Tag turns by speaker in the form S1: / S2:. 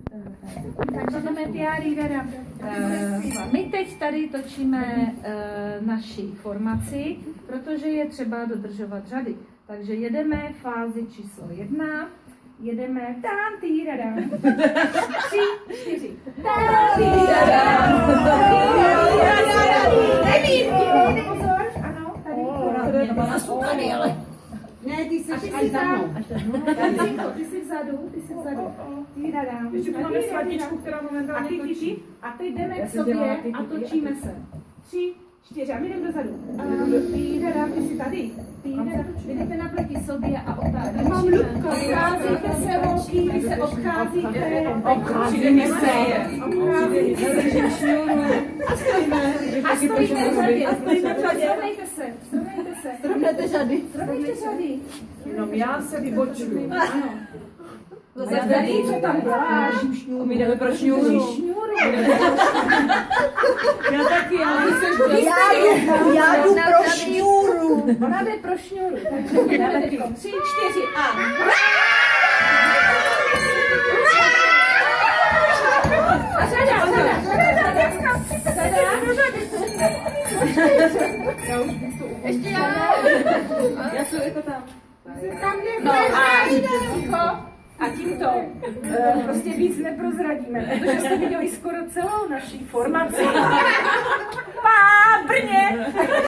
S1: Takže jdeme my teď tady točíme naši formaci, protože je třeba dodržovat řady. Takže jedeme fázi číslo 1, jedeme tam, týradám, 3, 4, tam, týradám, pozor, ano, tady, ale. Ne, ty jsi až za mnou. Ty jsi vzadu. Týradám.
S2: Ještě tu máme sladničku, která momentálně točí.
S1: A teď jdeme k sobě a točíme se. 3, 4 a my jdeme dozadu. Týradám, ty jsi tady. Vy jdete naproti sobě a otáčíme. Mám Lubko. Obcházíte se, holky, vy se obcházíte.
S2: Obcházíme se.
S1: A stojíte v řadě. Srovnejte řady.
S2: Jenom já se vybočuju.
S1: Ano.
S2: Co tam děláš? My jdeme pro šňůru. Já taky, ale ty seš
S3: Já jdu pro šňůru.
S1: Ona jde pro šňůru. Takže jdeme teď 3, 4 a... A řada. Ještě já.
S2: Já jsem jako tam.
S1: No a ticho. A tímto prostě víc neprozradíme, protože jste viděli skoro celou naší formaci. Brně!